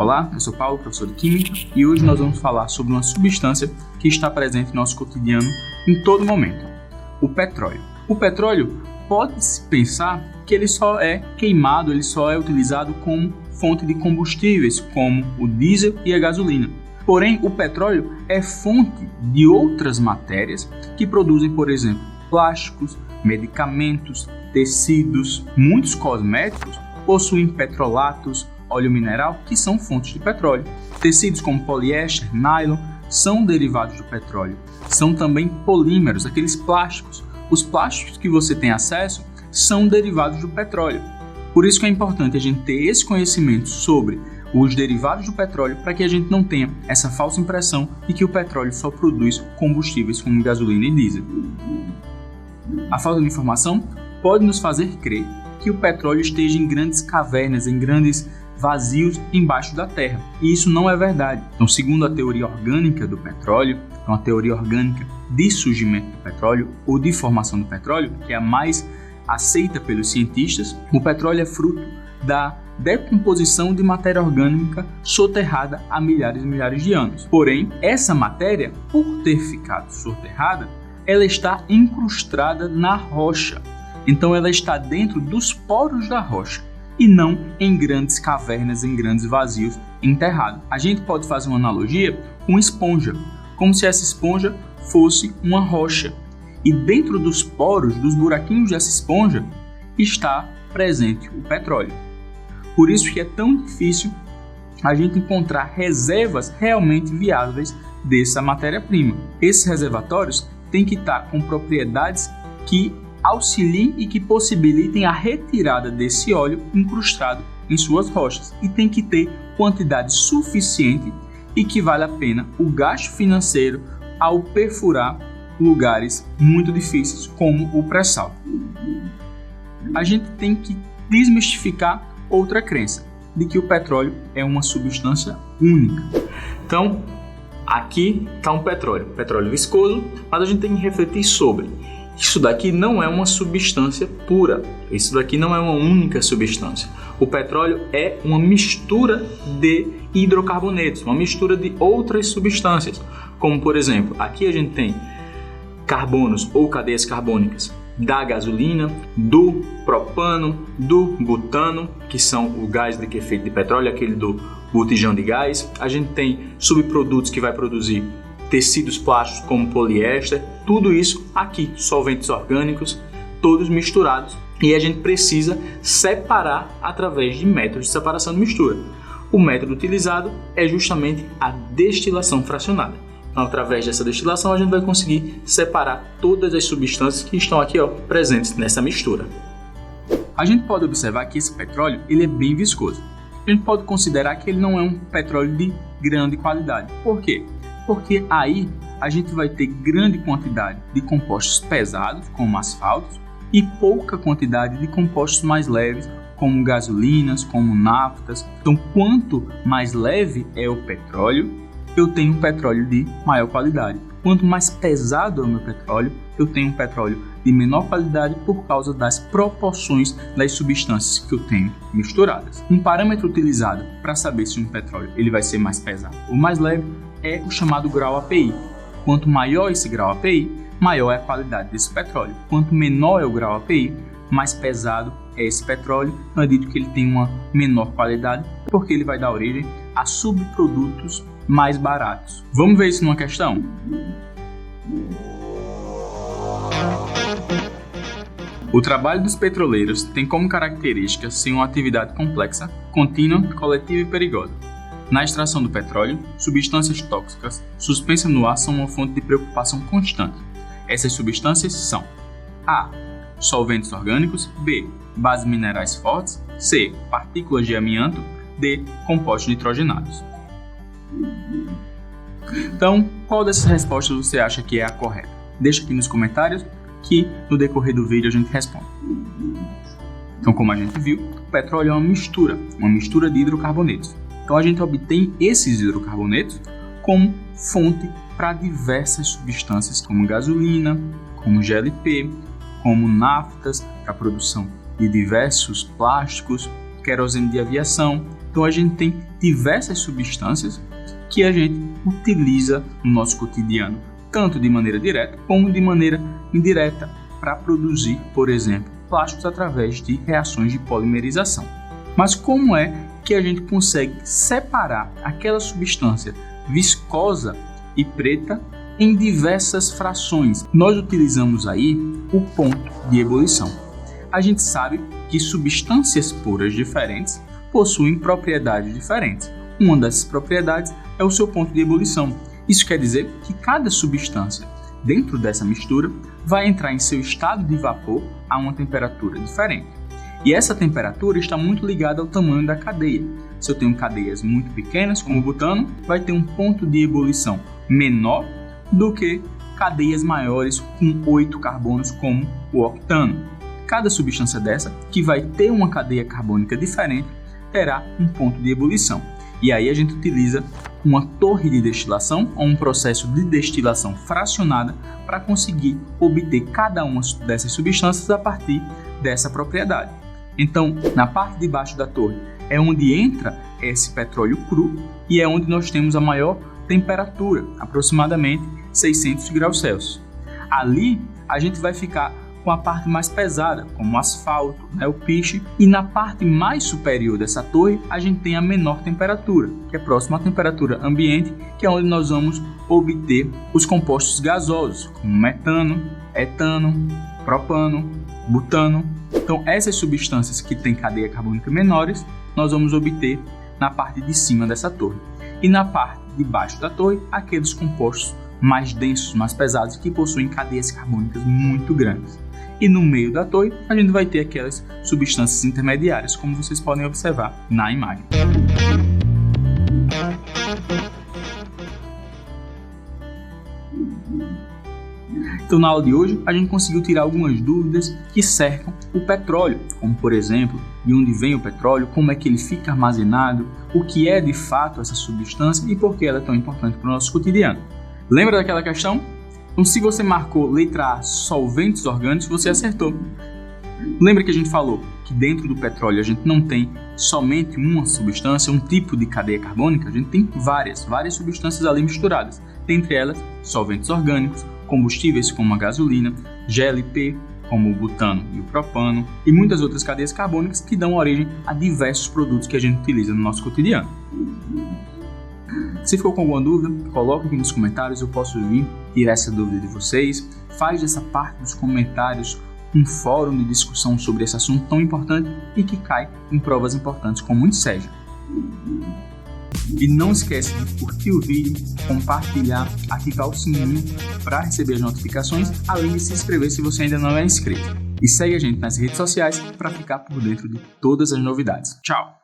Olá, eu sou Paulo, professor de Química, e hoje nós vamos falar sobre uma substância que está presente em nosso cotidiano em todo momento, o petróleo. O petróleo pode-se pensar que ele só é queimado, ele só é utilizado como fonte de combustíveis, como o diesel e a gasolina. Porém, o petróleo é fonte de outras matérias que produzem, por exemplo, plásticos, medicamentos, tecidos. Muitos cosméticos possuem petrolatos, óleo mineral, que são fontes de petróleo. Tecidos como poliéster, nylon, são derivados do petróleo. São também polímeros, aqueles plásticos. Os plásticos que você tem acesso são derivados do petróleo. Por isso que é importante a gente ter esse conhecimento sobre os derivados do petróleo para que a gente não tenha essa falsa impressão de que o petróleo só produz combustíveis como gasolina e diesel. A falta de informação pode nos fazer crer que o petróleo esteja em grandes cavernas, em grandes vazios embaixo da terra. E isso não é verdade. Então, segundo a teoria orgânica do petróleo, então a teoria orgânica de surgimento do petróleo ou de formação do petróleo, que é a mais aceita pelos cientistas, o petróleo é fruto da decomposição de matéria orgânica soterrada há milhares e milhares de anos. Porém, essa matéria, por ter ficado soterrada, ela está incrustada na rocha. Então ela está dentro dos poros da rocha e não em grandes cavernas, em grandes vazios enterrados. A gente pode fazer uma analogia com esponja, como se essa esponja fosse uma rocha. E dentro dos poros, dos buraquinhos dessa esponja, está presente o petróleo. Por isso que é tão difícil a gente encontrar reservas realmente viáveis dessa matéria-prima. Esses reservatórios têm que estar com propriedades que auxiliem e que possibilitem a retirada desse óleo incrustado em suas rochas. E tem que ter quantidade suficiente e que vale a pena o gasto financeiro ao perfurar lugares muito difíceis como o pré-sal. A gente tem que desmistificar outra crença, de que o petróleo é uma substância única. Então, aqui está um petróleo viscoso, mas a gente tem que refletir sobre isso daqui não é uma substância pura, isso daqui não é uma única substância. O petróleo é uma mistura de hidrocarbonetos, uma mistura de outras substâncias, como por exemplo, aqui a gente tem carbonos ou cadeias carbônicas da gasolina, do propano, do butano, que são o gás de efeito de petróleo, aquele do botijão de gás. A gente tem subprodutos que vai produzir tecidos plásticos como poliéster, tudo isso aqui, solventes orgânicos, todos misturados, e a gente precisa separar através de métodos de separação de mistura. O método utilizado é justamente a destilação fracionada. Então, através dessa destilação, a gente vai conseguir separar todas as substâncias que estão aqui presentes nessa mistura. A gente pode observar que esse petróleo ele é bem viscoso. A gente pode considerar que ele não é um petróleo de grande qualidade. Por quê? Porque aí a gente vai ter grande quantidade de compostos pesados, como asfaltos, e pouca quantidade de compostos mais leves, como gasolinas, como naftas. Então, quanto mais leve é o petróleo, eu tenho um petróleo de maior qualidade. Quanto mais pesado é o meu petróleo, eu tenho um petróleo de menor qualidade por causa das proporções das substâncias que eu tenho misturadas. Um parâmetro utilizado para saber se um petróleo ele vai ser mais pesado ou mais leve é o chamado grau API. Quanto maior esse grau API, maior é a qualidade desse petróleo. Quanto menor é o grau API, mais pesado é esse petróleo. Não é dito que ele tem uma menor qualidade, porque ele vai dar origem a subprodutos mais baratos. Vamos ver isso numa questão? O trabalho dos petroleiros tem como característica ser uma atividade complexa, contínua, coletiva e perigosa. Na extração do petróleo, substâncias tóxicas suspensas no ar são uma fonte de preocupação constante. Essas substâncias são A. Solventes orgânicos, B. Bases minerais fortes, C. Partículas de amianto, D. Compostos nitrogenados. Então, qual dessas respostas você acha que é a correta? Deixa aqui nos comentários que no decorrer do vídeo a gente responde. Então, como a gente viu, o petróleo é uma mistura de hidrocarbonetos. Então, a gente obtém esses hidrocarbonetos como fonte para diversas substâncias, como gasolina, como GLP, como naftas para a produção de diversos plásticos, querosene de aviação, Então a gente tem diversas substâncias que a gente utiliza no nosso cotidiano, tanto de maneira direta como de maneira indireta, para produzir, por exemplo, plásticos através de reações de polimerização. Mas como é que a gente consegue separar aquela substância viscosa e preta em diversas frações? Nós utilizamos aí o ponto de ebulição. A gente sabe que substâncias puras diferentes possuem propriedades diferentes. Uma dessas propriedades é o seu ponto de ebulição. Isso quer dizer que cada substância dentro dessa mistura vai entrar em seu estado de vapor a uma temperatura diferente. E essa temperatura está muito ligada ao tamanho da cadeia. Se eu tenho cadeias muito pequenas, como o butano, vai ter um ponto de ebulição menor do que cadeias maiores com 8 carbonos, como o octano. Cada substância dessa, que vai ter uma cadeia carbônica diferente, terá um ponto de ebulição. E aí a gente utiliza uma torre de destilação ou um processo de destilação fracionada para conseguir obter cada uma dessas substâncias a partir dessa propriedade. Então, na parte de baixo da torre é onde entra esse petróleo cru e é onde nós temos a maior temperatura, aproximadamente 600 graus Celsius. Ali a gente vai ficar com a parte mais pesada, como o asfalto, o piche, e na parte mais superior dessa torre a gente tem a menor temperatura, que é próxima à temperatura ambiente, que é onde nós vamos obter os compostos gasosos, como metano, etano, propano, butano. Então essas substâncias que têm cadeia carbônica menores, nós vamos obter na parte de cima dessa torre. E na parte de baixo da torre, aqueles compostos mais densos, mais pesados, que possuem cadeias carbônicas muito grandes. E no meio da torre, a gente vai ter aquelas substâncias intermediárias, como vocês podem observar na imagem. Então, na aula de hoje, a gente conseguiu tirar algumas dúvidas que cercam o petróleo, como, por exemplo, de onde vem o petróleo, como é que ele fica armazenado, o que é de fato essa substância e por que ela é tão importante para o nosso cotidiano. Lembra daquela questão? Então, se você marcou letra A, solventes orgânicos, você acertou. Lembra que a gente falou que dentro do petróleo a gente não tem somente uma substância, um tipo de cadeia carbônica? A gente tem várias substâncias ali misturadas. Dentre elas, solventes orgânicos, combustíveis como a gasolina, GLP, como o butano e o propano, e muitas outras cadeias carbônicas que dão origem a diversos produtos que a gente utiliza no nosso cotidiano. Se ficou com alguma dúvida, coloque aqui nos comentários, eu posso vir tirar essa dúvida de vocês. Faz dessa parte dos comentários um fórum de discussão sobre esse assunto tão importante e que cai em provas importantes como o INSEJA. E não esquece de curtir o vídeo, compartilhar, ativar o sininho para receber as notificações, além de se inscrever se você ainda não é inscrito. E segue a gente nas redes sociais para ficar por dentro de todas as novidades. Tchau!